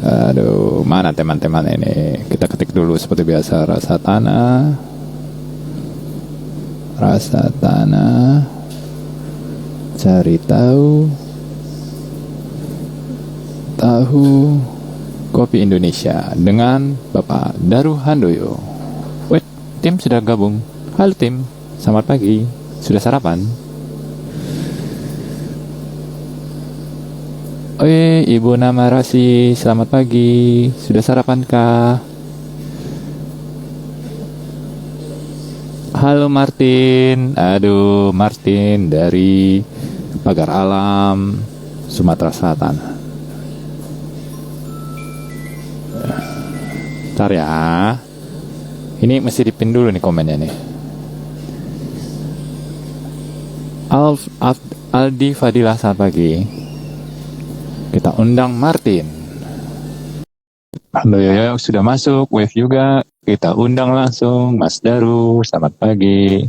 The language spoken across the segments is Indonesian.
Aduh, mana teman-teman ini? Kita ketik dulu seperti biasa, rasa tanah. Rasa tanah. Cari tahu. Tahu kopi Indonesia dengan Bapak Daru Handoyo. Wait, tim sudah gabung. Halo tim, selamat pagi. Sudah sarapan? Ibu Namarasi, selamat pagi. Sudah sarapankah? Halo Martin. Aduh, Martin dari Pagar Alam, Sumatera Selatan. Bentar ya. Ini mesti dipin dulu nih komennya nih. Aldi Fadilah, selamat pagi. Kita undang Martin. Handoyo sudah masuk, Wave juga. Kita undang langsung Mas Daru, selamat pagi.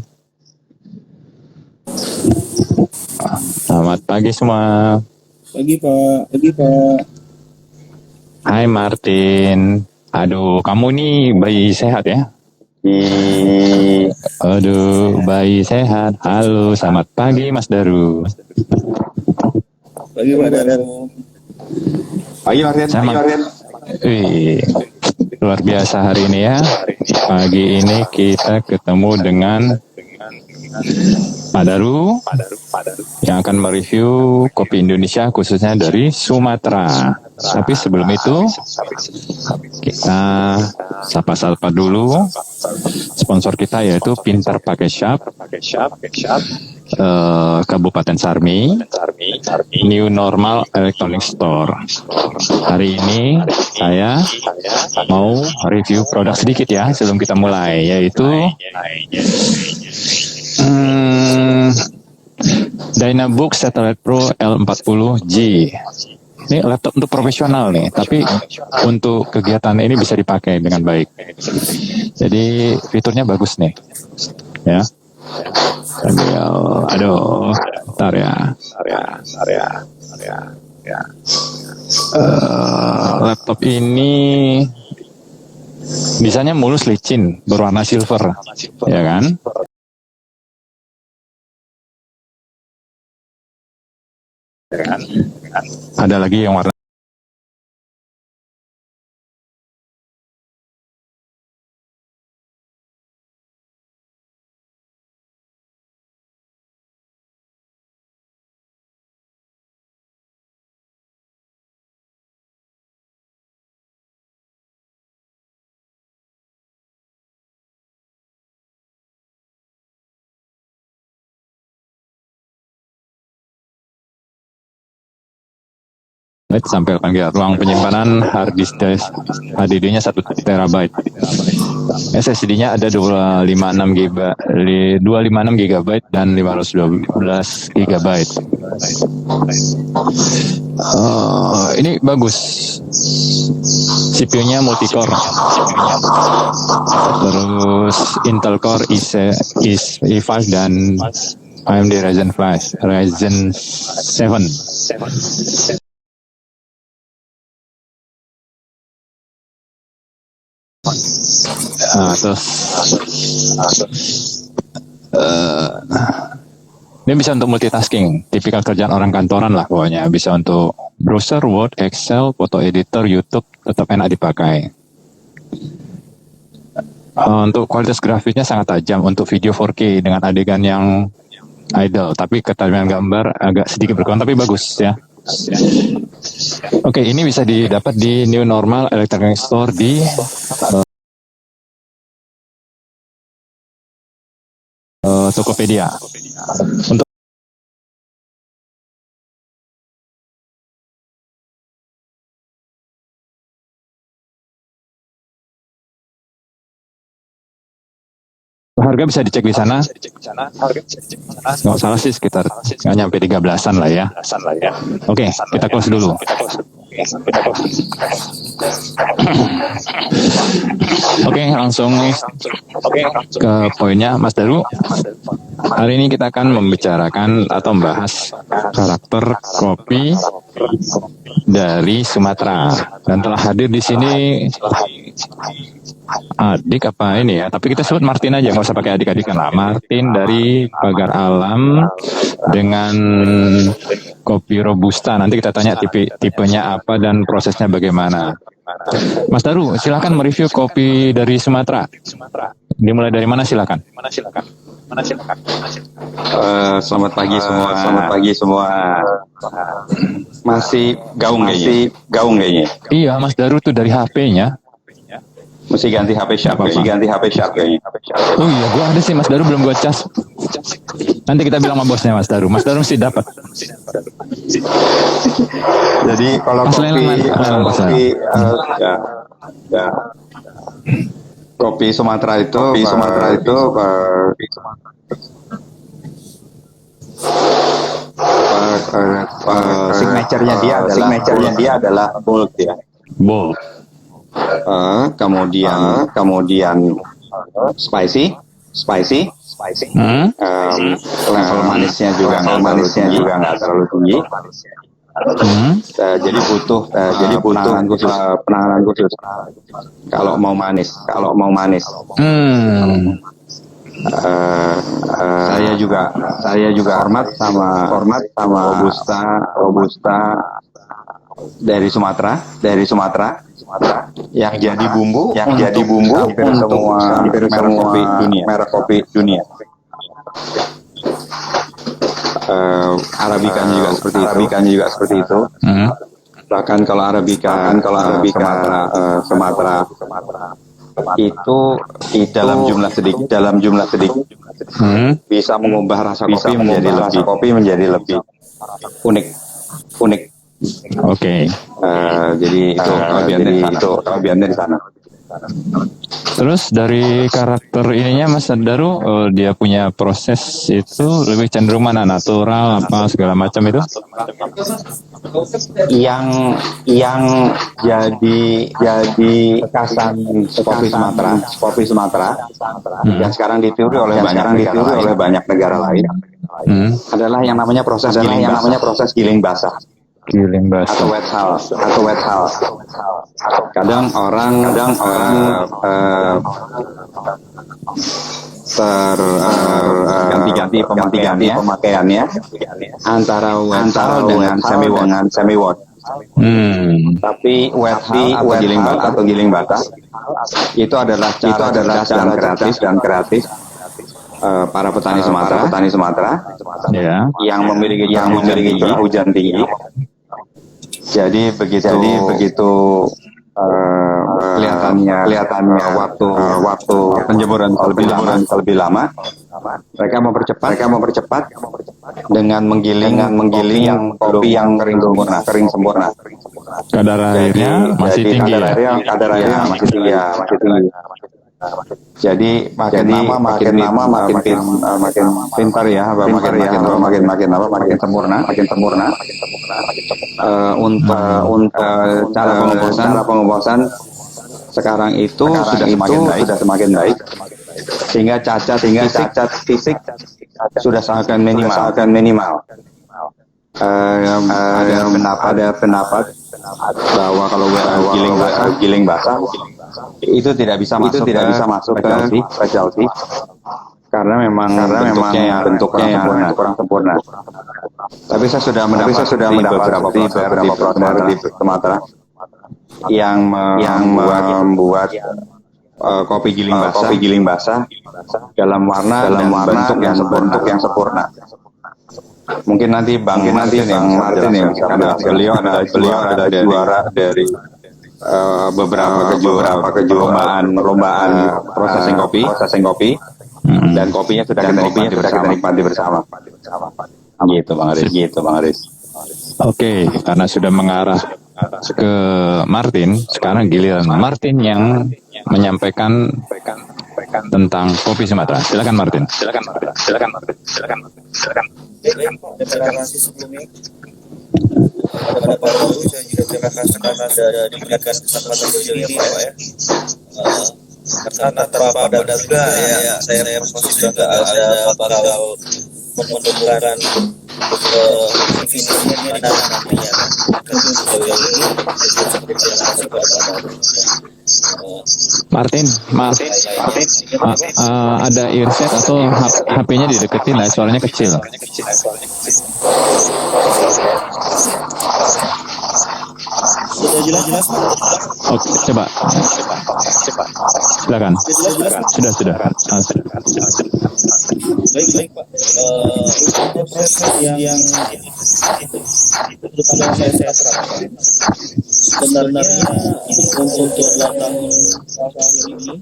Selamat pagi semua. Pagi Pak. Hai Martin. Aduh, kamu nih bayi sehat ya? Aduh, bayi sehat. Halo, selamat pagi Mas Daru. Pagi Pak Daru. Pagi Martin. Wih, luar biasa hari ini ya. Pagi ini kita ketemu dengan Pak Daru yang akan mereview kopi Indonesia khususnya dari Sumatera. Tapi sebelum itu kita sapa-sapa dulu sponsor kita yaitu Pintar Pakai Shop, Kabupaten Sarmi, New Normal Electronic Store. Hari ini saya mau review produk sedikit ya sebelum kita mulai, yaitu Dynabook Satellite Pro L40G. Ini laptop untuk profesional nih, tapi untuk kegiatan ini bisa dipakai dengan baik. Jadi fiturnya bagus nih, ya. Aduh, bentar ya. Laptop ini desainnya mulus licin, berwarna silver, ya kan? Ada lagi yang warna sampai 8 GB. Ruang penyimpanan hard disk HDD-nya 1 TB. SSD-nya ada 256 GB dan 512 GB. Ini bagus. CPU-nya multi-core. Terus Intel Core i5 dan AMD Ryzen 7. Terus ini bisa untuk multitasking, tipikal kerjaan orang kantoran lah pokoknya. Bisa untuk browser, Word, Excel, foto editor, YouTube, tetap enak dipakai. Untuk kualitas grafisnya sangat tajam untuk video 4K dengan adegan yang idle, tapi ketajaman gambar agak sedikit berkurang, tapi bagus ya. Oke, ini bisa didapat di New Normal Electronic Store di Tokopedia. Untuk harga bisa dicek di sana. Nggak salah sih sekitar nggak nyampe 13-an lah ya. Oke, kita close dulu. Oke, langsung ke poinnya, Mas Daru. Hari ini kita akan membicarakan atau membahas karakter kopi dari Sumatera dan telah hadir di sini adik apa ini ya, tapi kita sebut Martin aja, nggak usah pakai adik-adikan lah. Martin dari Pagar Alam dengan kopi Robusta. Nanti kita tanya tipenya apa dan prosesnya bagaimana. Mas Daru, silakan mereview kopi dari Sumatera. Dimulai dari mana silakan? Selamat pagi semua. Selamat pagi semua. Masih gaung kayaknya. Iya, Mas Daru tuh dari HP-nya. Mesti ganti HP Sharp kayaknya. Oh iya, gua ada sih Mas Daru, belum gua cas. Nanti kita bilang sama bosnya Mas Daru. Mas Daru mesti dapat. Jadi kalau Mas Lelang, kopi Sumatera itu signaturenya dia adalah bold ya. Bold. Kemudian spicy. Level manisnya juga nggak terlalu tinggi. Jadi butuh penanganan khusus kalau mau manis. Saya juga hormat sama Robusta dari Sumatera yang jadi bumbu hampir semua merek kopi dunia. Arabikanya juga seperti itu. Bahkan kalau Arabika Sumatera itu dalam jumlah sedikit bisa mengubah rasa kopi menjadi lebih unik. Oke. Jadi itu kelebihannya di sana. Terus dari karakter ininya Mas Daru, dia punya proses itu lebih cenderung mana, natural apa segala macam itu? Yang jadi kekasan kopi Sumatera yang sekarang ditiru oleh banyak negara lain adalah yang namanya proses giling basah. Atau wet house. Kadang orang ganti-ganti pemakaiannya antara wet house dengan semi wet. Tapi wet house atau giling basah itu adalah cara kreatif para petani Sumatera yang memiliki curah hujan tinggi. Jadi begitu kelihatannya waktu penjemuran lebih lama, mereka mempercepat dengan menggiling kopi yang kering sempurna. Kadar airnya masih tinggi ya? Masih tinggi. Jadi makin lama makin pintar ya, makin sempurna. Untuk cara pengobosan sekarang itu sudah semakin baik, sehingga cacat fisik sudah sangat minimal. Ada pendapat bahwa kalau giling basah itu tidak bisa masuk ke specialty karena memang bentuknya yang kurang sempurna. Tapi saya sudah mendapat beberapa di Sumatera yang membuat kopi giling basah dalam warna dan bentuk yang sempurna. Mungkin nanti Martin yang karena beliau adalah juara dari beberapa perlombaan processing kopi dan kopinya sudah kita nikmati bersama. Gitu Bang Aris. Oke, karena sudah mengarah ke Martin, sekarang giliran Martin yang menyampaikan tentang kopi Sumatera. Silakan Martin. Deklarasi sebelumnya pada Pak Daru, saya juga terima kasih karena sudah diberikan kesempatan sejauh ini Pak ya. Karena tanpa Pak Daru juga ya saya posisi juga ada bakal menemukan definisinya di mana nantinya kan untuk sejauh ini seperti yang masih Martin, maaf. Ada earset atau HP-nya dideketin lah, suaranya kecil. sudah jelas Pak? Oke, coba. Silakan. Sudah. Baik Pak. Untuk proses yang terutama saya terapkan sebenarnya untuk 8 tahun ini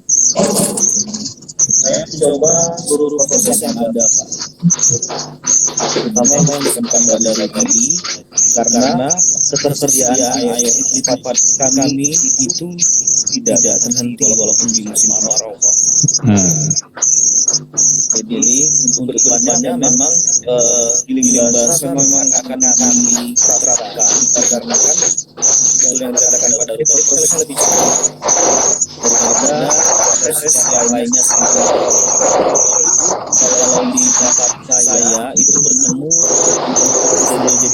saya coba seluruh proses yang ada Pak, terutama yang dikembangkan dari tadi, karena ketersediaan air di tempat kami itu tidak terhenti walaupun di musim kemarau Pak. Jadi untuk kedepannya memang giling basah memang akan kami terapkan karena kan seperti yang dikatakan pada prosesnya lebih cepat daripada proses yang lainnya. Kalau di tempat saya itu bertemu jadi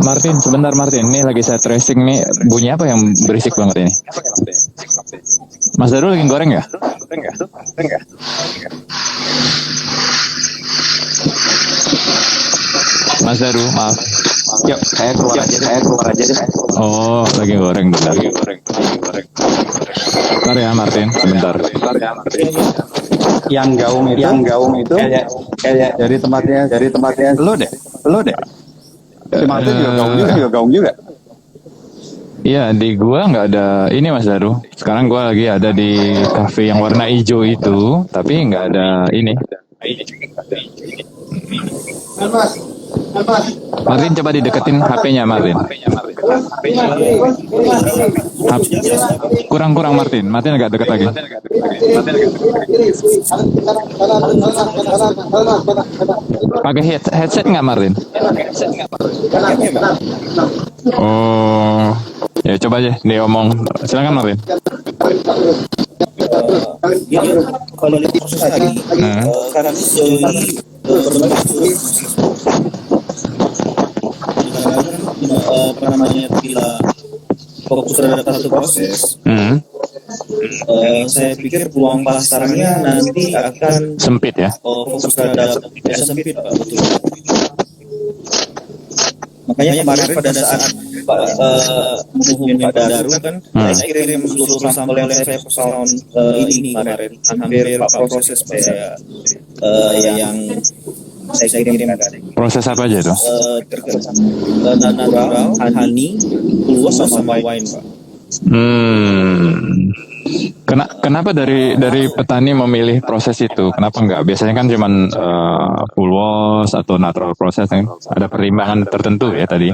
Martin, sebentar Martin. Ini lagi saya tracing nih. Bunyi apa yang berisik banget ini? Mas Darul lagi goreng ya? Mas Daru, maaf. Yuk, saya keluar aja deh. Oh, lagi goreng. Bentar ya Martin, sebentar. Yang gaung itu kayak dari tempatnya lo deh. Si Martin juga gaung juga. Iya, di gua nggak ada ini Mas Daru. Sekarang gua lagi ada di kafe yang warna hijau itu, tapi nggak ada ini. Martin, coba dideketin HP-nya Martin. Kurang Martin agak dekat lagi. Pakai headset nggak Martin? Oh, ya coba aja dia omong. Silakan Martin. Kalau di proses tadi, karena sejauh ini berbagai bila fokus terhadap satu proses, saya pikir peluang pasarannya nanti akan sempit ya. Fokus terhadap sempit Pak, betul. Makanya kemarin pada saat menghubungi Pak Daru kan, saya kirim seluruh sampel yang saya pesan ini kemarin, hampir 4 proses saya yang saya kirim kan. Proses apa aja itu? Natural, honey, luas sama wine Pak. Kenapa dari petani memilih proses itu? Kenapa enggak? Biasanya kan cuman full wash atau natural proses, kan? Ada pertimbangan tertentu ya tadi.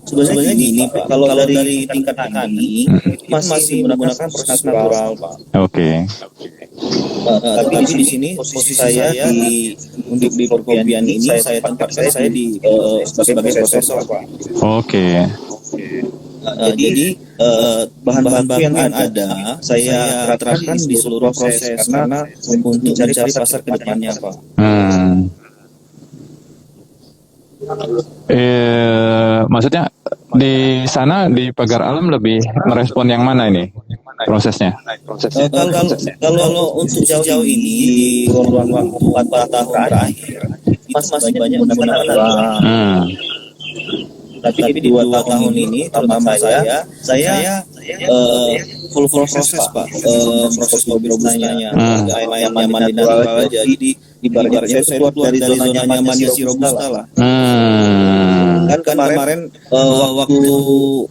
Sebenarnya gini Pak, kalau dari tingkat kami masih menggunakan proses natural Pak. Oke. Tapi di sini posisi saya untuk di perkopian ini saya tempatkan saya di sebagai prosesor Pak. Oke. Jadi bahan-bahan baku yang ada saya terapkan di seluruh proses karena untuk mencari pasar ke depannya Pak. Maksudnya di sana di Pagar Alam lebih merespon yang mana ini prosesnya? Kalau untuk jauh ini di ruang waktu 4 tahun terakhir masih banyak menggunakan tapi di 2 tahun ini terutama saya full proses Pak, proses kopi-kopinya ayam nyaman natural, jadi ibaratnya saya keluar dari zona nyamannya si Robusta lah. Kan kemarin waktu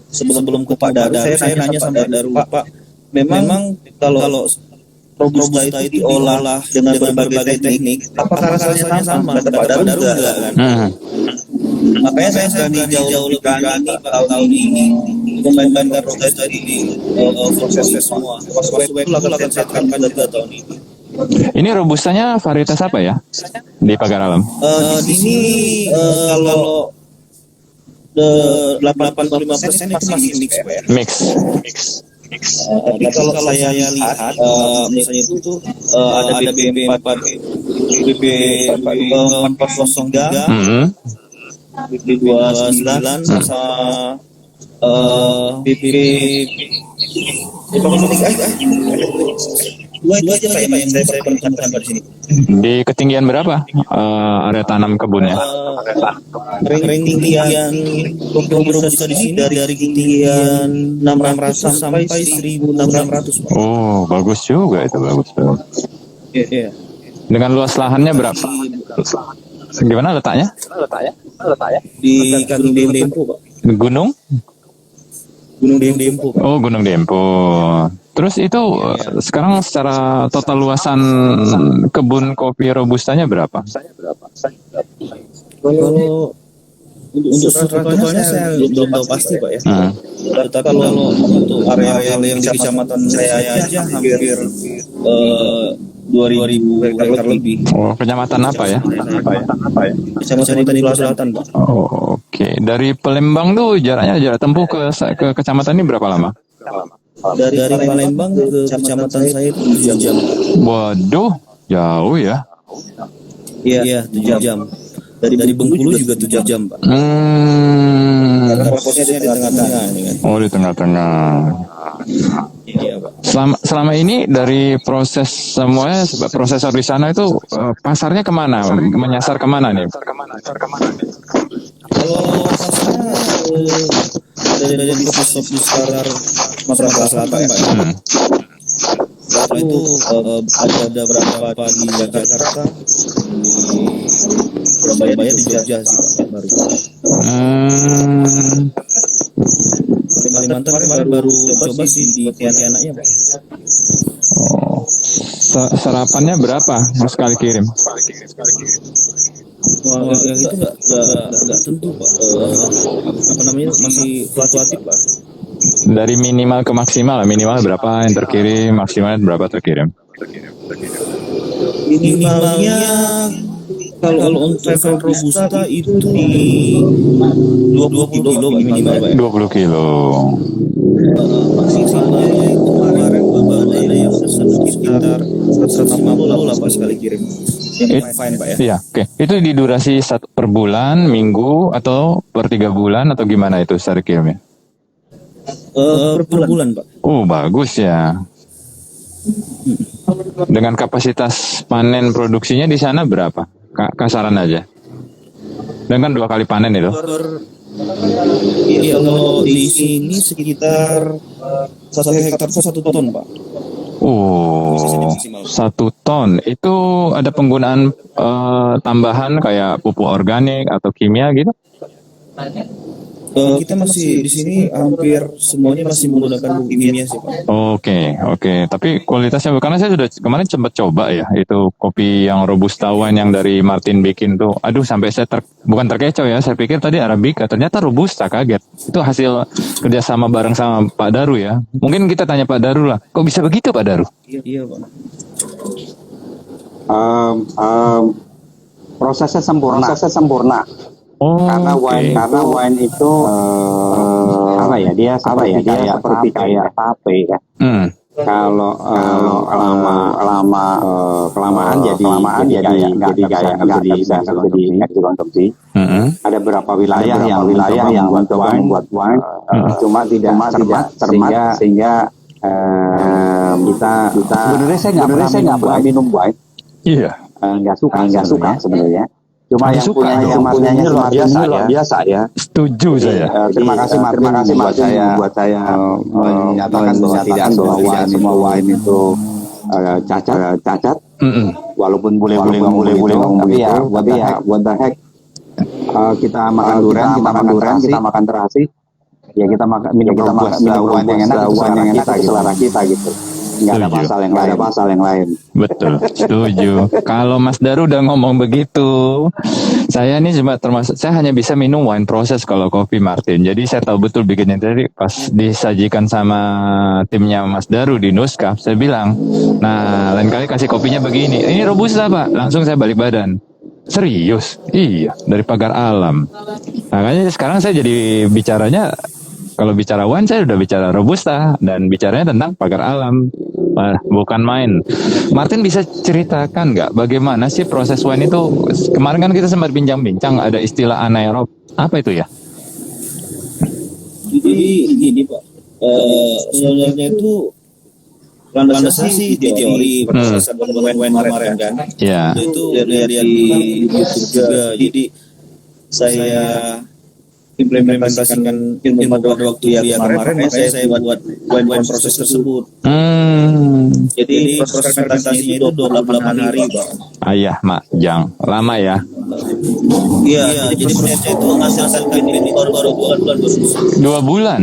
sebelum ke Pak Daru saya nanya sama Pak Daru, Pak memang kalau Robusta itu diolah dengan berbagai teknik, apakah rasanya sama? Kata Pak Daru enggak kan. Makanya saya berani jauh lebih berani tahun ini membandingkan Robusta di proses semua. Proses itu akan saya terapkan dari tahun ini. Ini Robustanya varietas apa ya di Pagar Alam? Di sini kalau 85% itu masih mix Pak ya. Mix. Tapi kalau saya lihat misalnya itu ada BB4 BP 403, BP 29 sama BP dua itu aja Pak yang saya perlukan di sini. Di ketinggian berapa area tanam kebunnya? Ketinggian robusta di sini dari ketinggian 600 sampai 1.600. Oh, bagus juga itu, bagus tuh. Iya. Dengan luas lahannya berapa? Gimana letaknya? Di kaki Dempo, Pak. Gunung? Gunung Dempo, Pak. Oh, Gunung Dempo. Terus itu sekarang secara total luasan kebun kopi robustanya berapa? Kalau untuk totalnya saya belum tahu pasti Pak ya. Tapi kalau untuk area yang di kecamatan saya aja hampir 2.000 hektar lebih. Oh, kecamatan apa ya? Kecamatan Pulau Selatan, Pak. Oh, oke. Dari Palembang tuh jarak tempuh ke kecamatan ini berapa lama? Dari Palembang ke kecamatan saya itu 7 jam. Waduh, jauh ya. Iya, 7 jam. Dari Bengkulu juga 7 jam, Pak. Karena posisinya di tengah-tengah ini kan. Oh, di tengah-tengah. Iya, Pak. Selama ini dari proses semuanya, prosesor di sana itu pasarnya kemana? Menyasar kemana nih? Kalau pasarnya dari shop di sekitar Sumatera Selatan, Pak. Setelah itu ada beberapa di Jakarta, di Surabaya, di Jogja sih Pak baru. Kalimantan kemarin baru coba sih di Pontianaknya Pak. Oh, serapannya berapa sekali kirim? Yang itu nggak tentu Pak. Apa namanya masih fluktuatif Pak. Dari minimal ke maksimal, minimal berapa yang terkirim, maksimal berapa terkirim? Minimalnya kalau untuk travel robusta itu di 20 kilo Pak minimal Pak. 20 kilo. Maksimalnya itu kemarin ada yang pesan sekitar 150 lah Pak sekali kirim. Yang fine Pak ya. Iya, oke. Itu di durasi per bulan, minggu, atau per 3 bulan, atau gimana itu secara kirimnya? Per bulan Pak. Oh, bagus ya. Dengan kapasitas panen produksinya di sana berapa? Kasaran aja. Dan kan 2 kali panen itu. Iya, kalau di sini sekitar 1 hektar 1 ton Pak. Oh, 1 ton. Itu ada penggunaan tambahan kayak pupuk organik atau kimia gitu? Kita masih di sini hampir semuanya masih menggunakan pupuk kimia sih Pak. Oke. Tapi kualitasnya, karena saya sudah kemarin sempat coba ya, itu kopi yang Robusta wine yang dari Martin bikin tuh. Aduh, sampai saya bukan terkecoh ya, saya pikir tadi Arabica, ternyata Robusta, kaget. Itu hasil kerjasama bareng sama Pak Daru ya. Mungkin kita tanya Pak Daru lah, kok bisa begitu Pak Daru? Iya Pak. Prosesnya sempurna. Oh, karena wine itu dia seperti kayak tape ya. Kalau kelamaan jadi kayak nggak bisa dikonsumsi. Ada beberapa wilayah yang mencoba membuat wine, cuma tidak cermat sehingga kita sebenarnya saya nggak pernah minum wine. Iya. Nggak suka sebenarnya. Cuma yang punya luar biasa ya. Setuju saya. Terima kasih Martin buat saya menyatakan bahwa tidak semua wine itu cacat. Walaupun boleh ngomong begitu, tapi ya what the heck. Kita makan durian, kita makan terasi. Ya kita minum wine yang enak selera kita gitu. Nggak ada pasal yang lain. Betul, setuju. Kalau Mas Daru udah ngomong begitu, saya ini cuma saya hanya bisa minum wine proses kalau kopi Martin. Jadi saya tahu betul bikinnya. Tadi pas disajikan sama timnya Mas Daru di Nuskaf, saya bilang, nah lain kali kasih kopinya begini. Ini Robusta Pak, langsung saya balik badan. Serius? Iya, dari Pagar Alam. Makanya sekarang saya jadi bicaranya Kalau bicara wine saya udah bicara robusta dan bicaranya tentang pagar alam. Bukan main. Martin bisa ceritakan nggak bagaimana sih proses wine itu? Kemarin kan kita sempat bincang-bincang ada istilah anaerob. Apa itu ya? Jadi gini Pak, sebenarnya itu landasnya sih di teori proses wine kemarin kan. Ya. Itu lihat di YouTube juga. Jadi saya implementasikan ilmu pada waktu yang kemarin saya buat wine proses tersebut. Jadi proses fermentasinya itu 28 hari Pak. Ayah mak jang lama ya. Iya, jadi prosesnya itu menghasilkan ini baru 2 bulan. 2 bulan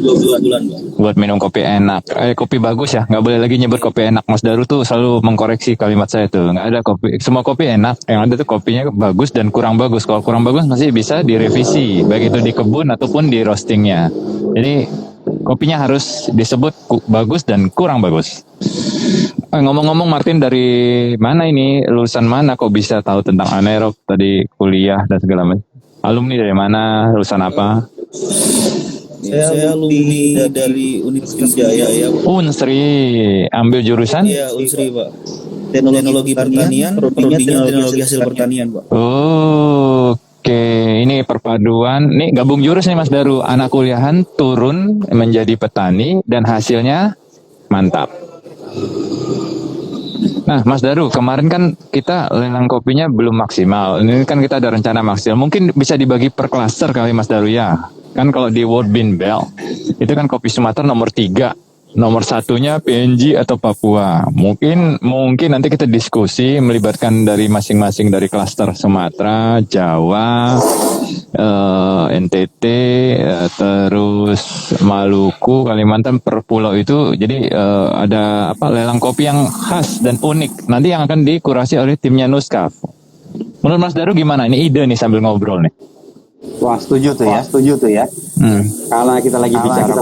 2 bulan Pak. buat minum kopi enak. Kopi bagus ya, nggak boleh lagi nyebut kopi enak. Mas Daru tuh selalu mengkoreksi kalimat saya tuh. Nggak ada kopi, semua kopi enak. Yang ada tuh kopinya bagus dan kurang bagus. Kalau kurang bagus masih bisa direvisi, baik itu di kebun ataupun di roastingnya. Jadi kopinya harus disebut bagus dan kurang bagus. Ngomong-ngomong Martin, dari mana ini? Lulusan mana kok bisa tahu tentang anaerob? Tadi kuliah dan segala macam. Alumni dari mana? Lulusan apa? Saya alumni dari Universitas Jaya ya. Unsri, ambil jurusan? Iya, Unsri Pak. Teknologi pertanian, prodinya teknologi hasil pertanian Pak. Oke, ini perpaduan. Nih gabung jurus nih Mas Daru. Anak kuliahan turun menjadi petani dan hasilnya mantap. Nah, Mas Daru, kemarin kan kita lelang kopinya belum maksimal. Ini kan kita ada rencana maksimal. Mungkin bisa dibagi per klaster kali Mas Daru ya. Kan kalau di World Bean Belt, itu kan kopi Sumatera nomor 3. Nomor 1-nya PNG atau Papua. Mungkin nanti kita diskusi melibatkan dari masing-masing dari klaster Sumatera, Jawa, NTT, terus Maluku, Kalimantan, per pulau itu. Jadi ada lelang kopi yang khas dan unik. Nanti yang akan dikurasi oleh timnya Nuskaf. Menurut Mas Daru gimana? Ini ide nih sambil ngobrol nih. Wah, setuju tuh ya. Kalau kita lagi bicara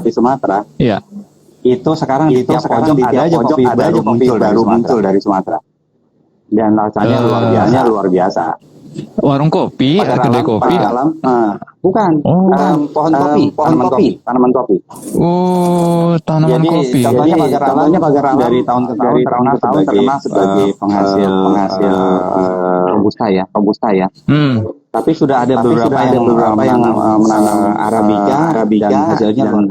kopi Sumatera, iya. Itu sekarang di tiap pojok ada aja kopi baru muncul dari Sumatera. Dan rasanya luar biasa. Warung kopi, kedai kopi. Bukan. Pohon kopi, tanaman kopi. Oh, tanaman Jadi, kopi. Contohnya pagar alam dari tahun ke tahun terkenal sebagai penghasil robusta ya. Tapi sudah ada beberapa yang menanam arabica dan hasilnya luar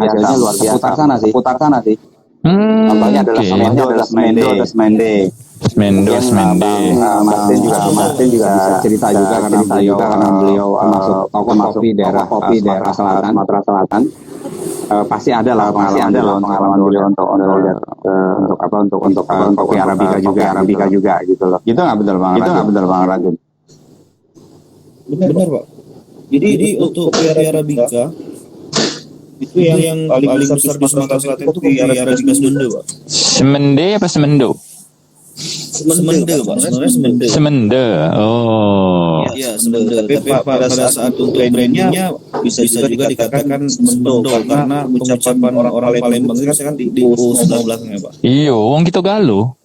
biasa. Seputar sana sih. Contohnya adalah Semende. Martin juga cerita juga karena beliau masuk tokoh kopi daerah Sumatera Selatan. Pasti ada lah pengalaman beliau untuk kopi arabica juga gitu loh. Itu nggak benar Bang Rajun. Benar Pak. Jadi untuk kopi arabica itu yang paling besar di Sumatera Selatan itu kopi arabica Semende Pak. Semende apa Semendo? Semende Pak, sebenarnya Semende. Oh. Iya, Semende. Tapi pada saat untuk brandingnya bisa juga dikatakan Semendo karena ucapan orang Palembang itu kan di sebelah belakangnya Pak. Iya, wong kita galuh.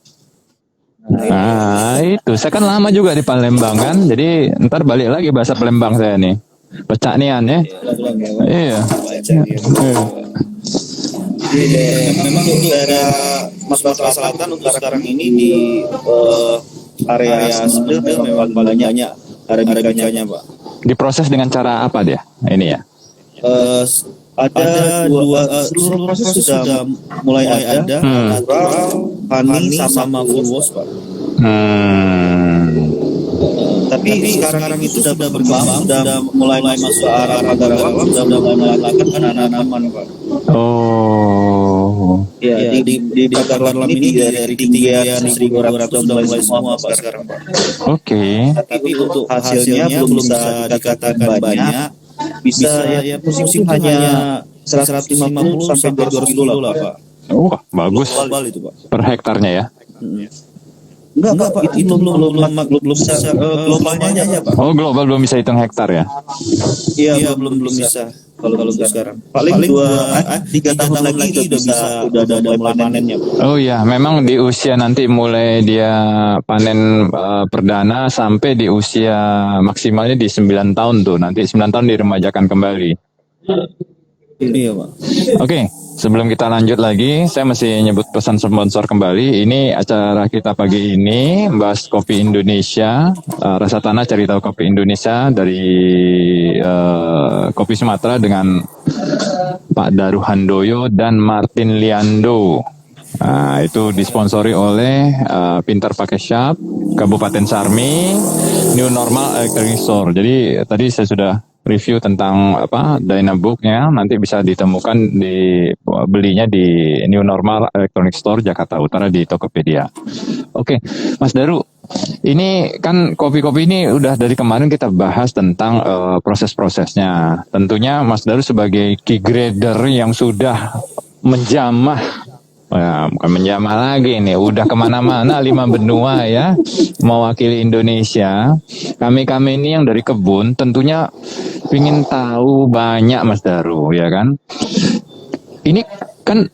Nah, itu saya kan lama juga di Palembang kan, jadi ntar balik lagi bahasa Palembang saya nih. Pecah nian ya. Iya. Memang untuk daerah Sumatera Selatan untuk sekarang ini di area Semende memang banyak arabicanya Pak. Diproses dengan cara apa dia? Ini ya. Ada seluruh proses sudah mulai ada natural, honey sama full wash Pak. Tapi sekarang itu sudah berkembang, sudah mulai masuk arah pagar alam, sudah mulai melakukan tanaman Pak. Oh. Ya, di pagar alam ini dari ketinggian 1.200 sudah mulai semua Pak sekarang Pak. Oke. Tapi untuk hasilnya belum bisa dikatakan banyak. Bisa ya musim hanya 150 sampai 200 dolar Pak. Wah, bagus. Global itu Pak. Per hektarnya ya. Enggak Pak, itu belum bisa globalnya aja Pak. Oh, global belum bisa hitung hektar ya. Iya, belum bisa. Kalau sekarang. Paling 3 tahun lagi udah ada mulai panennya Pak. Oh iya, memang di usia nanti mulai dia panen perdana sampai di usia maksimalnya di 9 tahun tuh. Nanti 9 tahun diremajakan kembali. Iya Pak. Oke, sebelum kita lanjut lagi, saya masih nyebut pesan sponsor kembali. Ini acara kita pagi ini bahas kopi Indonesia, rasa tanah cari tahu kopi Indonesia dari Kopi Sumatera dengan Pak Daru Handoyo dan Martin Liando. Nah, itu disponsori oleh Pintar Pakai Shop, Kabupaten Sarmi, New Normal Electronic Store. Jadi tadi saya sudah review tentang Dynabook-nya, nanti bisa ditemukan belinya di New Normal Electronic Store Jakarta Utara di Tokopedia. Oke, Mas Daru, ini kan kopi-kopi ini udah dari kemarin kita bahas tentang proses-prosesnya. Tentunya Mas Daru sebagai key grader yang sudah menjamah, bukan menjamah lagi nih, udah kemana-mana 5 benua ya, mewakili Indonesia. Kami ini yang dari kebun tentunya ingin tahu banyak Mas Daru, ya kan? Ini kan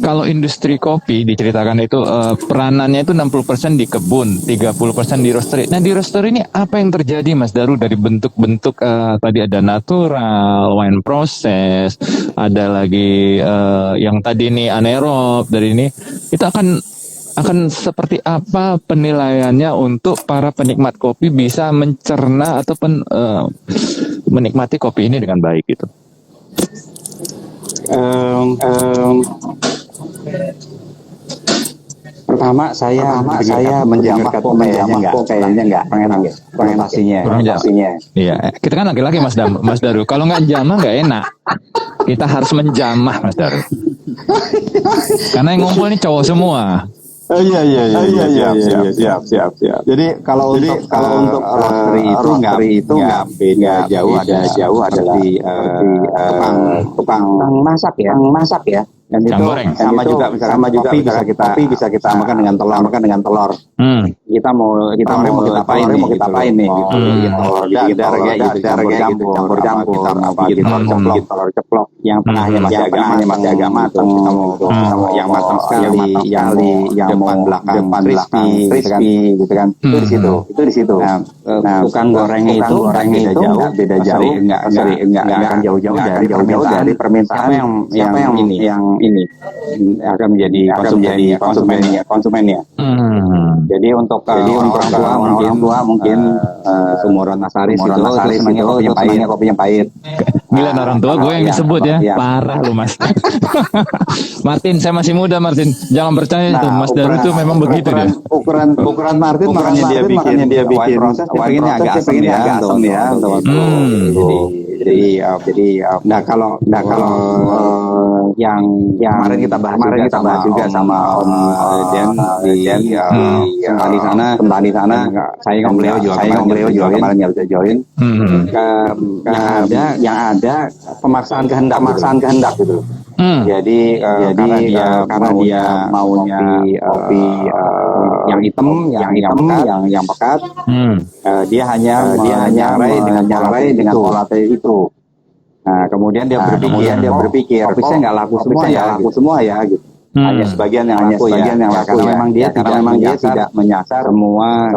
kalau industri kopi diceritakan itu peranannya itu 60% di kebun, 30% di roastery. Nah di roastery ini apa yang terjadi Mas Daru dari bentuk-bentuk tadi ada natural, wine process, ada lagi yang tadi ini anaerob dari ini. Itu akan seperti apa penilaiannya untuk para penikmat kopi bisa mencerna ataupun menikmati kopi ini dengan baik gitu. Pertama saya menjamah kok kayaknya enggak konotasinya. Iya, kita kan laki-laki Mas Daru. Kalau nggak jamah nggak enak. Kita harus menjamah Mas Daru. Karena yang ngumpul ini cowok semua. Siap. Jadi kalau untuk roastery itu nggak beda jauh adalah tukang masak ya. Dan itu sama juga kopi bisa kita samakan dengan telur. Kita mau kita apain nih gitu. Telur dadar campur kita mau bikin telur ceplok yang tengahnya masih agak matang, kita mau yang matang sekali, yang depan belakang crispy gitu kan. Itu di situ. Nah, tukang goreng itu beda jauh, enggak akan jauh-jauh dari permintaan siapa yang ini akan menjadi konsumennya. Jadi untuk orang tua mungkin Sumuran Nasaris itu senangnya kopi yang pahit. Gila orang tua gue yang disebut ya. Parah lu Mas. Martin, saya masih muda Martin. Jangan percaya itu Mas Daru itu memang begitu dia. Ukuran Martin makanya dia bikin wine agak asam ya. Jadi kalau yang kemarin kita bahas juga sama Om Den di tempat di sana saya kan beliau juga kemarin nggak bisa join. Yang ada pemaksaan kehendak gitu. Jadi karena dia maunya kopi yang hitam yang pekat, dia hanya menyarai dengan latte itu. Nah, kemudian dia berpikir kopi saya nggak laku semua ya gitu. Hanya sebagian yang laku ya. Karena memang dia tidak menyasar semua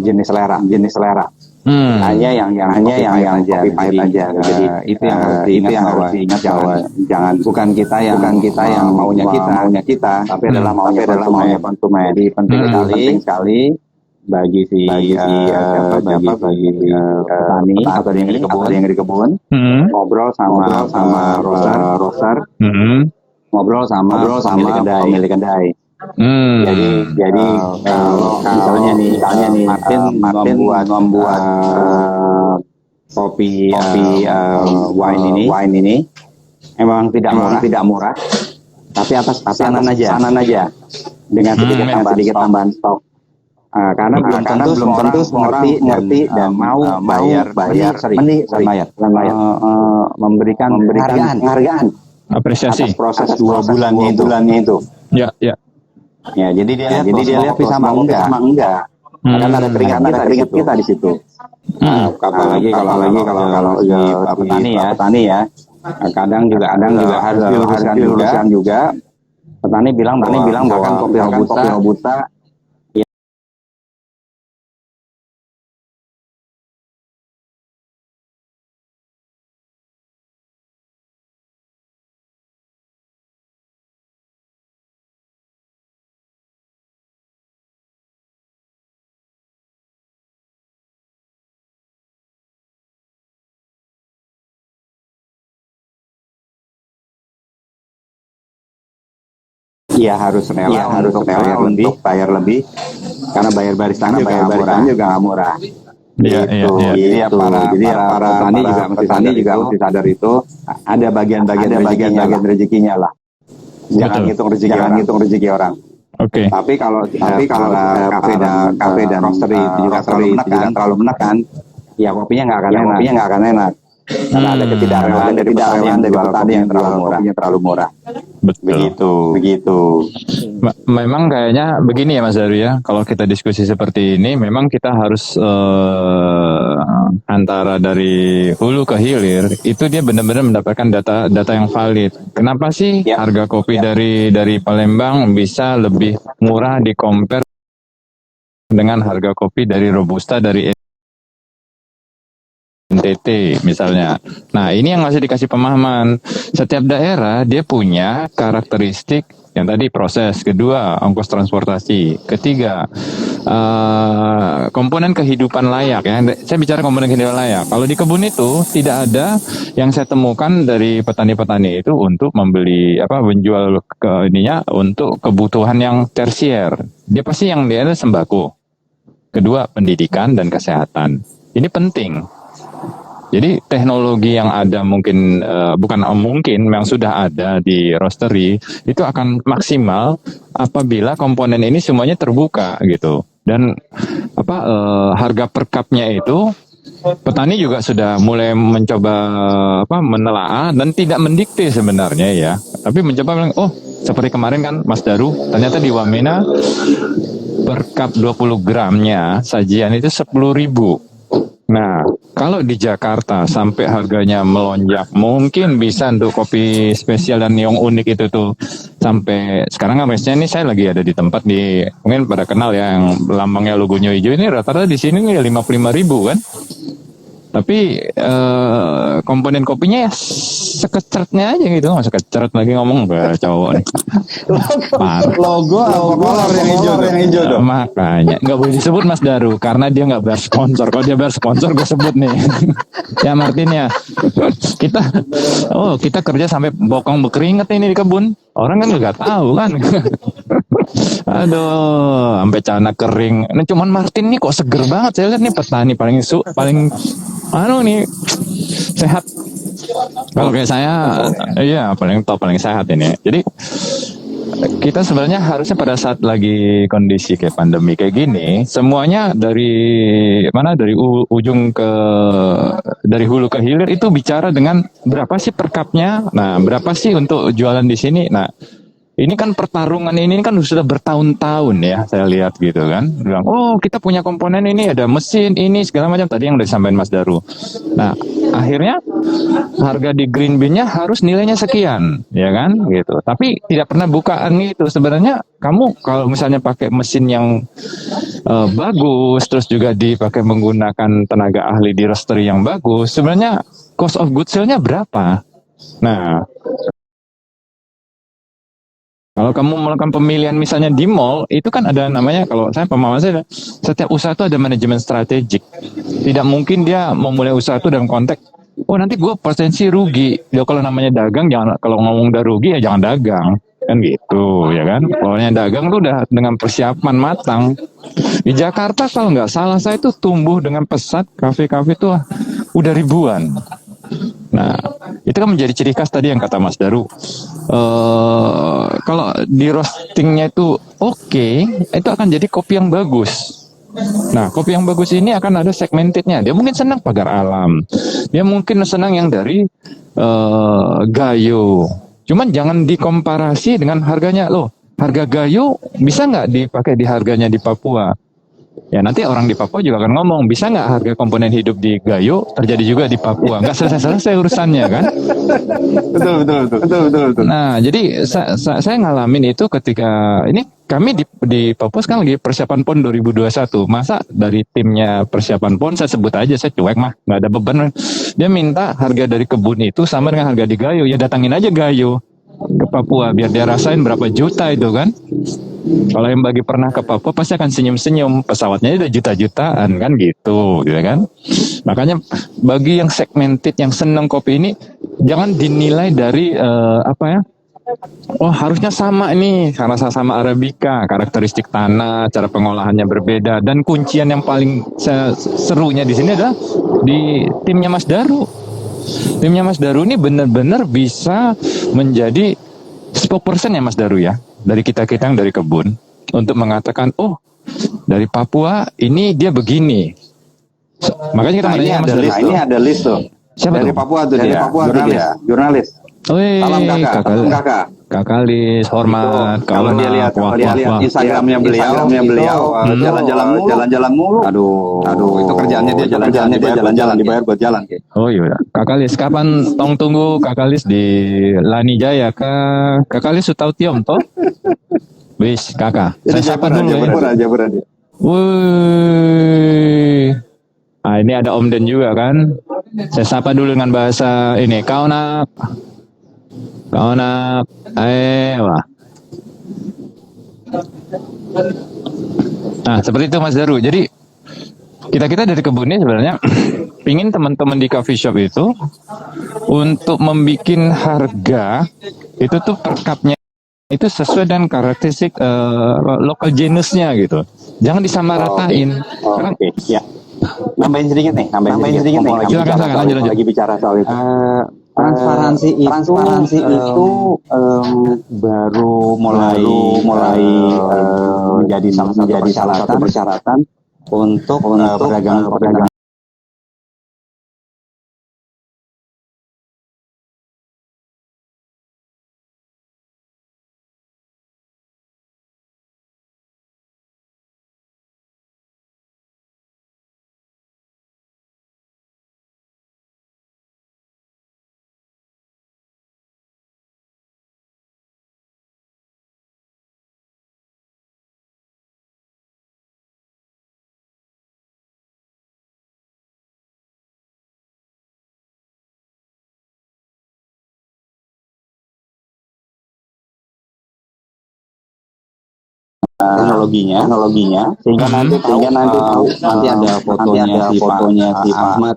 jenis selera. Hanya yang kopi pahit aja. Jadi itu yang harus diingat jangan bukan kita yang maunya kita, tapi adalah maunya konsumen. Jadi penting sekali bagi petani atau yang di kebun ngobrol sama roaster, ngobrol sama pemilik kedai. Jadi misalnya nih Martin membuat kopi wine ini memang tidak murah, tapi atas pesanan aja dengan sedikit tambahan stok. Karena belum tentu ngerti dan mau bayar memberikan penghargaan apresiasi atas proses 2 bulannya itu. Ya. Ya, jadi dia lihat bisa sama enggak. Karena ada keringat kita di situ. Apalagi kalau petani ya. Kadang juga harus diluruskan juga. Petani bilang bahwa kopi robusta Iya harus rela untuk bayar lebih karena bayar barisan juga nggak murah. Iya, iya, iya. Jadi ya para petani juga mesti sadar itu ada bagian rezekinya lah. Jangan hitung rezeki orang. Oke. Tapi kalau kafe dan roastery itu juga terlalu menekan, ya kopinya nggak akan enak. Karena ada ketidakrelaan dari petani yang terlalu murah. Betul. Begitu. Memang kayaknya begini ya Mas Daru ya, kalau kita diskusi seperti ini memang kita harus antara dari hulu ke hilir itu dia benar-benar mendapatkan data yang valid. Kenapa sih harga kopi dari Palembang bisa lebih murah di compare dengan harga kopi dari Robusta dari NTT misalnya. Nah ini yang masih dikasih pemahaman. Setiap daerah dia punya karakteristik yang tadi proses, kedua ongkos transportasi, ketiga komponen kehidupan layak ya. Saya bicara komponen kehidupan layak. Kalau di kebun itu tidak ada yang saya temukan dari petani-petani itu untuk membeli menjual ke ininya untuk kebutuhan yang tersier. Dia pasti yang dia ada sembako. Kedua pendidikan dan kesehatan. Ini penting. Jadi teknologi yang ada memang sudah ada di roastery itu akan maksimal apabila komponen ini semuanya terbuka gitu. Dan harga per cupnya itu petani juga sudah mulai mencoba menelaah dan tidak mendikte sebenarnya ya. Tapi mencoba bilang, seperti kemarin kan Mas Daru, ternyata di Wamena per cup 20 gramnya sajian itu 10.000. Nah, kalau di Jakarta sampai harganya melonjak, mungkin bisa untuk kopi spesial dan yang unik itu tuh sampai sekarang kan range-nya ini saya lagi ada di tempat mungkin pada kenal ya yang lambangnya logonya hijau ini rata-rata di sini nih 55.000 kan. Tapi komponen kopinya ya sekecretnya aja gitu, nggak sekecret lagi ngomong cowok nih. Logo kolor yang hijau tuh. Makanya nggak boleh disebut Mas Daru karena dia nggak bayar sponsor. Kalau dia bayar sponsor gue sebut nih. Ya Martin ya, kita kerja sampai bokong berkeringat ini di kebun. Orang kan nggak tahu kan. Aduh, sampai celana kering. Nah, cuman Martin nih kok seger banget. Saya lihat nih petani paling nih sehat. Kalau kayak saya, iya paling top, paling sehat ini. Jadi kita sebenarnya harusnya pada saat lagi kondisi kayak pandemi kayak gini, semuanya dari ujung dari hulu ke hilir itu bicara dengan berapa sih per cupnya. Nah, berapa sih untuk jualan di sini. Nah, ini kan pertarungan ini kan sudah bertahun-tahun ya saya lihat gitu kan. Bilang, kita punya komponen ini, ada mesin ini segala macam tadi yang udah disampaikan Mas Daru. Nah, akhirnya harga di green bean-nya harus nilainya sekian, ya kan gitu. Tapi tidak pernah bukaan gitu. Sebenarnya kamu kalau misalnya pakai mesin yang bagus, terus juga dipakai menggunakan tenaga ahli di roastery yang bagus, sebenarnya cost of goods sale-nya berapa? Nah, kalau kamu melakukan pemilihan misalnya di mall, itu kan ada namanya, kalau saya pemahaman saya, setiap usaha itu ada manajemen strategik. Tidak mungkin dia memulai usaha itu dalam konteks, nanti gue potensi rugi. Ya kalau namanya dagang, kalau ngomong udah rugi ya jangan dagang. Kan gitu, ya kan. Kalau yang dagang tuh udah dengan persiapan matang. Di Jakarta kalau nggak salah saya itu tumbuh dengan pesat, kafe-kafe tuh udah ribuan. Nah, itu kan menjadi ciri khas tadi yang kata Mas Daru. Kalau di roastingnya itu oke, itu akan jadi kopi yang bagus. Nah, kopi yang bagus ini akan ada segmentednya. Dia mungkin senang pagar alam. Dia mungkin senang yang dari Gayo. Cuman jangan dikomparasi dengan harganya. Harga Gayo bisa nggak dipakai di harganya di Papua? Ya nanti orang di Papua juga akan ngomong, bisa nggak harga komponen hidup di Gayo terjadi juga di Papua? Nggak selesai urusannya kan? Betul. Nah, jadi saya ngalamin itu ketika ini kami di Papua sekarang lagi persiapan PON 2021. Masa dari timnya persiapan PON saya sebut aja, saya cuek mah, nggak ada beban. Dia minta harga dari kebun itu sama dengan harga di Gayo, ya datangin aja Gayo ke Papua biar dia rasain berapa juta itu kan. Kalau yang bagi pernah ke Papua pasti akan senyum-senyum, pesawatnya udah juta-jutaan kan gitu kan. Makanya bagi yang segmented, yang senang kopi ini, jangan dinilai dari oh harusnya sama nih, rasa sama Arabica, karakteristik tanah, cara pengolahannya berbeda, dan kuncian yang paling serunya di sini adalah di timnya Mas Daru. Timnya Mas Daru ini benar-benar bisa menjadi spokesperson ya Mas Daru ya, dari kita-kita yang dari kebun, untuk mengatakan, oh dari Papua ini dia begini. Makanya kita ini Mas ada Daru. list tuh. Ini ada list tuh. Siapa dari tuh? Papua tuh Dari dia, Papua jurnalis. Wih, Salam kakak. Kakalis, hormat. Kalau dia lihat Instagramnya beliau, jalan-jalan mulu. Aduh, itu kerjaannya dia jalan-jalan, dibayar buat jalan. Oh iya, Kakalis, kapan tong tunggu Kakalis di Lani Jaya kah? Kakalis Sutau Tiom toh? Wis, kakak. Saya sapa dulu ya. Jabaran. Wih. Ah, ini ada Om Den juga kan? Saya sapa dulu dengan bahasa ini. Kau nak, wah. Nah, seperti itu Mas Daru. Jadi kita dari kebun ini sebenarnya pingin teman-teman di coffee shop itu untuk membuat harga itu tuh per cupnya itu sesuai dengan karakteristik lokal genusnya gitu. Jangan disamaratain. Oke. Ya. Nambahin sedikit nih. Silakan. Lagi bicara soal itu. Transparansi itu baru mulai menjadi salah satu persyaratan untuk perdagangan. teknologinya sehingga nanti ada fotonya si Ahmad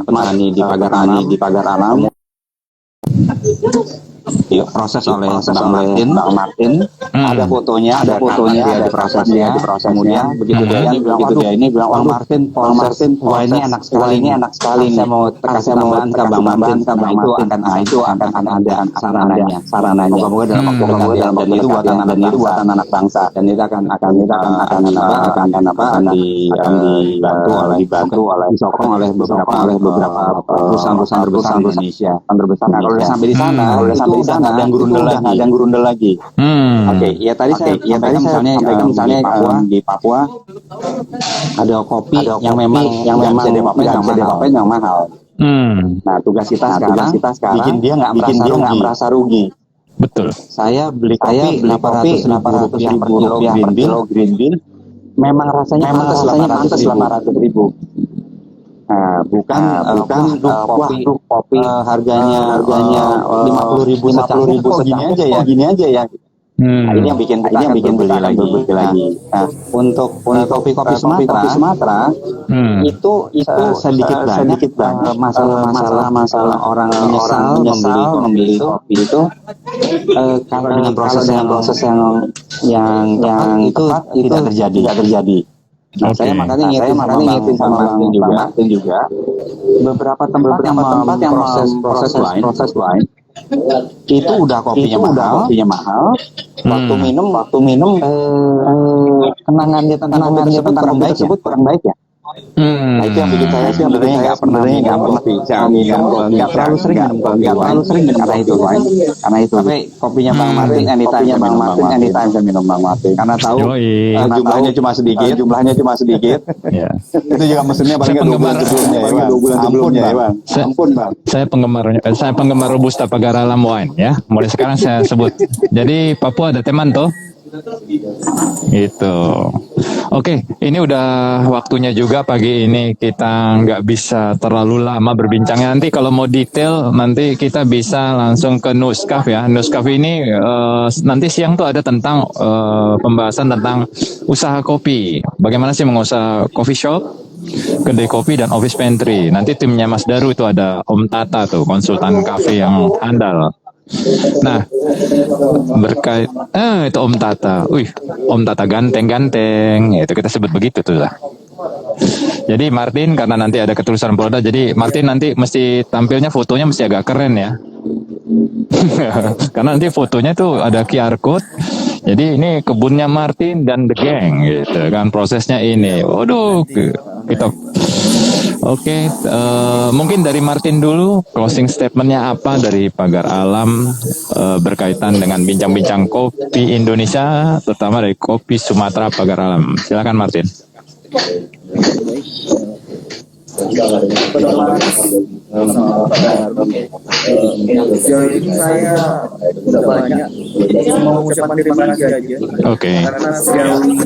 petani di Pagar Alam proses oleh Bang Martin. Ada fotonya ada prosesnya, kemudian begitu dia ini bilang Bang Martin wah ini enak sekali saya mau kasih tambahan ke Bang Martin itu akan ada sarananya moga-moga dalam waktu dekat dan itu buatan anak bangsa dan itu akan dibantu oleh disokong oleh beberapa perusahaan besar di Indonesia. Nah, kalau udah sampai di sana ada yang gurundel lagi. Oke, ya tadi saya misalnya di Papua ada kopi yang memang bisa dipakai yang mahal. Nah, tugas kita sekarang bikin dia nggak merasa rugi. Betul. Saya beli kopi 800.000 rupiah per kilo green bean. Memang rasanya pantas 800.000. Nah, bukan kopi harganya 50.000 segini aja ya. Nah, ini yang bikin beli lagi. Nah, untuk kopi Sumatera itu sedikit banyak masalah orang menyesal membeli kopi itu kalau dengan proses yang itu tidak terjadi. Nah, saya makanya ngingetin sama Bang Martin juga. Beberapa tempat yang proses lain itu udah kopinya mahal. Waktu minum kenangannya tentang kopi tersebut kurang baik ya. Nah, itu yang bikin saya sebenarnya nggak pernah minum kopi. Nggak terlalu sering minum karena itu. Tapi kopinya Bang Martin anytime saya minum Bang Martin. Karena tahu jumlahnya cuma sedikit. Itu juga mesinnya paling nggak 2 bulan sebelumnya ya Bang. Ampun Bang. Saya penggemar Robusta Pagar Alam Wine ya. Mulai sekarang saya sebut. Jadi Papua ada teman toh. Itu. Oke, ini udah waktunya juga pagi ini kita nggak bisa terlalu lama berbincangnya. Nanti kalau mau detail nanti kita bisa langsung ke Nuskaf ya. Nuskaf ini nanti siang tuh ada tentang pembahasan tentang usaha kopi. Bagaimana sih mengusaha coffee shop, kedai kopi dan office pantry. Nanti timnya Mas Daru itu ada Om Tata tuh konsultan kafe yang handal. Nah, berkait itu Om Tata. Om Tata ganteng-ganteng. Itu kita sebut begitu tuh lah. Jadi Martin karena nanti ada ketulusan Polda, jadi Martin nanti mesti tampilnya fotonya mesti agak keren ya. Karena nanti fotonya tuh ada QR code. Jadi ini kebunnya Martin dan the gang gitu kan, prosesnya ini. Waduh, kita Oke, mungkin dari Martin dulu, closing statementnya apa dari Pagar Alam berkaitan dengan bincang-bincang kopi Indonesia, terutama dari kopi Sumatera Pagar Alam. Silakan Martin. Sejauh ini saya tidak banyak, mau ucapan terima kasih aja. Oke. Karena sejauh ini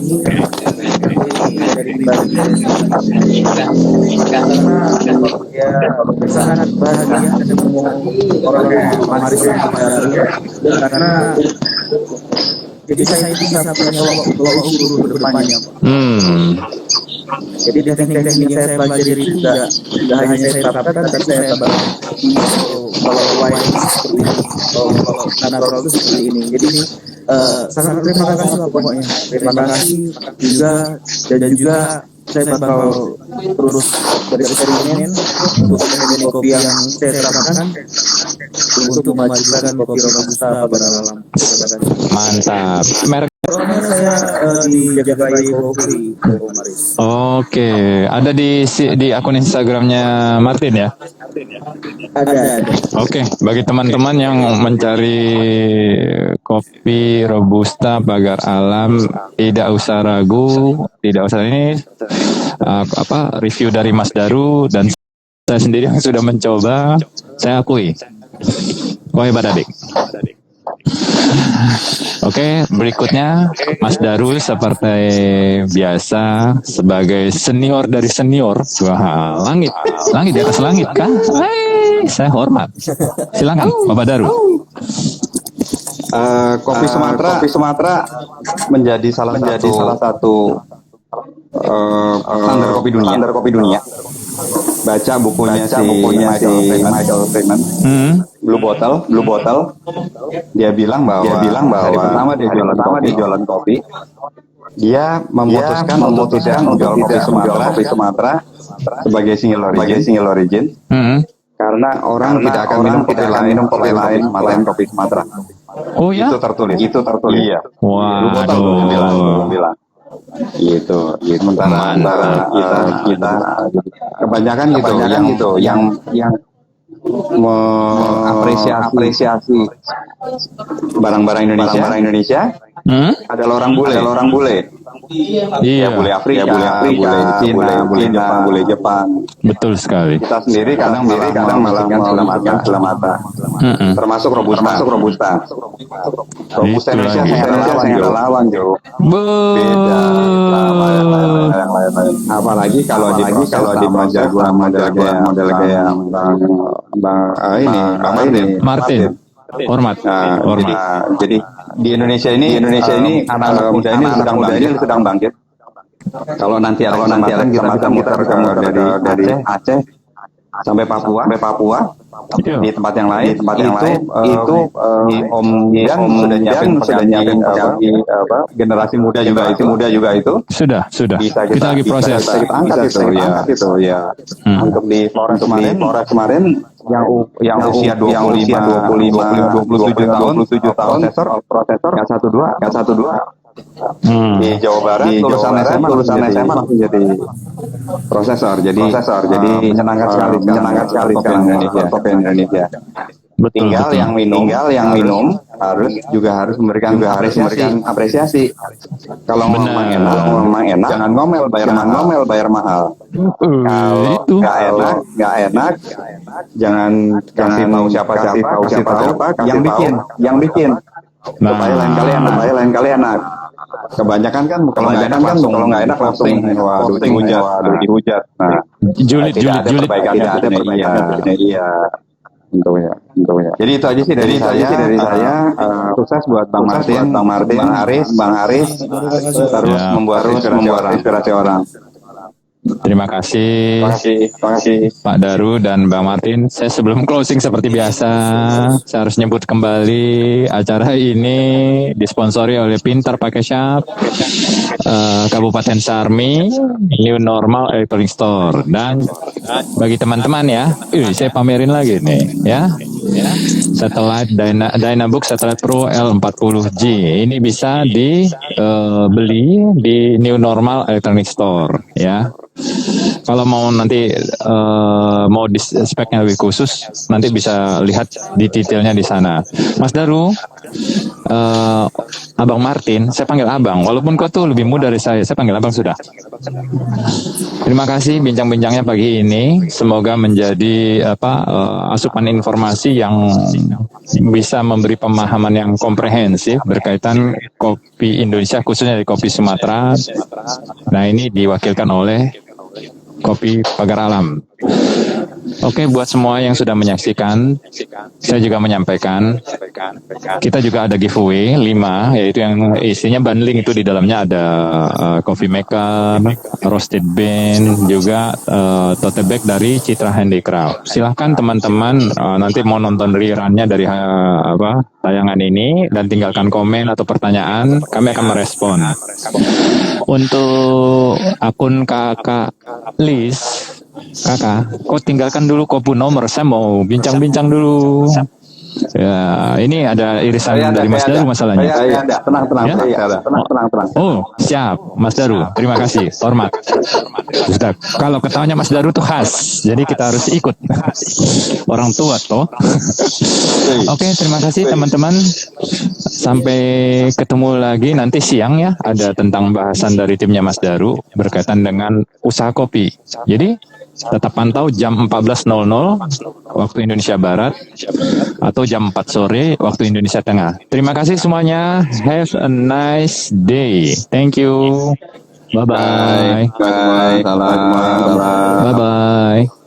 dari pribadi karena ya sangat bahagia ketemu orang yang Maris yang baru, karena jadi saya itu bisa punya tolak ukur ke depannya. Jadi teknik-teknik yang saya pelajari itu tidak hanya saya terapkan, tapi saya tambah kalau wine seperti ini, kalau natural itu seperti ini. Jadi sangat terima kasih lah pokoknya. Terima kasih juga, dan juga saya bakal terus bereksperimen untuk menjadi kopi yang saya terapkan untuk memajukan kopi Robusta Pagar Alam. Mantap. Merek Saya di Jagai Kopi Maris. Oke, ada di akun Instagramnya Martin ya? Ada. Oke, bagi teman-teman yang mencari kopi Robusta Pagar Alam, tidak usah ragu, tidak usah ini review dari Mas Daru dan saya sendiri yang sudah mencoba, saya akui. Wah, hebat adik. Oke, berikutnya Mas Darul seperti biasa sebagai senior dari senior. Wah, langit di atas langit kan? Saya hormat. Silakan Bapak Darul. Kopi Sumatera menjadi salah satu standar kopi dunia. Baca bukunya si Michael Freeman, Blue Bottle. Dia bilang bahwa hari pertama dia jualan kopi, dia memutuskan untuk menjual kopi Sumatera sebagai single origin. Karena orang tidak akan minum kopi lain selain kopi Sumatera. Oh ya? Itu tertulis. Iya. Wah, bilang. Gitu. Antara kita kebanyakan gitu yang mengapresiasi barang-barang Indonesia adalah orang bule. Iya. Bule Afrika, bule Jepang. Betul sekali. Kita sendiri kadang malah sebelah mata. Termasuk Robusta. Robusta Indonesia saya lawan jauh. Beda. Apalagi kalau di model kayak Bang Martin. Hormat. Jadi di Indonesia ini anak muda ini sedang bangkit. Kalau nanti ada kesempatan kita bisa muter dari Aceh sampai Papua di tempat yang lain itu Om Yang sudah nyiapin generasi muda juga itu sudah bisa kita lagi proses kita angkat itu ya. Untuk di Flores kemarin yang usia 27 tahun prosesor K12 di Jawa Barat lulusan SMA langsung jadi prosesor. Jadi menyenangkan sekali kopi Indonesia. Betul. Tinggal yang minum harus memberikan apresiasi. Kalau memang enak, jangan ngomel bayar mahal. Kalau nggak enak, jangan kasih tahu siapa yang bikin. Supaya lain kali enak. Kebanyakan kan kalau nggak enak langsung dihujat. Nah, julid. Iya. Tentu ya. Jadi itu aja sih dari saya. Sukses buat Bang Martin, Bang Haris, terus membuat inspirasi orang. Terima kasih Terima kasih. Pak Daru dan Bang Martin. Saya sebelum closing seperti biasa, saya harus nyebut kembali acara ini disponsori oleh Pintar Pakai Shop, Kabupaten Sarmi, New Normal Electronic Store. Dan bagi teman-teman ya, saya pamerin lagi nih ya. Satellite Dynabook Satellite Pro L40G. Ini bisa dibeli di New Normal Electronic Store ya. Kalau mau nanti mau di speknya lebih khusus, nanti bisa lihat di detailnya di sana. Mas Daru, Abang Martin, saya panggil Abang. Walaupun kau tuh lebih muda dari saya panggil Abang sudah. Terima kasih bincang-bincangnya pagi ini. Semoga menjadi asupan informasi yang bisa memberi pemahaman yang komprehensif berkaitan kopi Indonesia, khususnya di kopi Sumatera. Nah, ini diwakilkan oleh Kopi Pagar Alam. Oke, buat semua yang sudah menyaksikan, saya juga menyampaikan, kita juga ada giveaway 5, yaitu yang isinya bundling, itu di dalamnya ada coffee maker, roasted bean, juga tote bag dari Citra Handicraft. Silahkan teman-teman nanti mau nonton rerunnya dari tayangan ini, dan tinggalkan komen atau pertanyaan, kami akan merespon. Untuk akun kakak Liz, kakak, kau tinggalkan dulu kopu nomor, saya mau bincang-bincang dulu. Ya, ini ada irisan dari Mas Daru masalahnya. Saya ada, tenang. Oh, siap, Mas Daru. Terima kasih, hormat. Sudah, kalau ketawanya Mas Daru tuh khas, jadi kita harus ikut. Orang tua toh. Oke, terima kasih teman-teman. Sampai ketemu lagi nanti siang ya, ada tentang bahasan dari timnya Mas Daru berkaitan dengan usaha kopi. Jadi tetap pantau jam 14.00 waktu Indonesia Barat atau jam 4 sore waktu Indonesia Tengah. Terima kasih semuanya. Have a nice day. Thank you. Bye-bye. Bye. Salam. Bye-bye.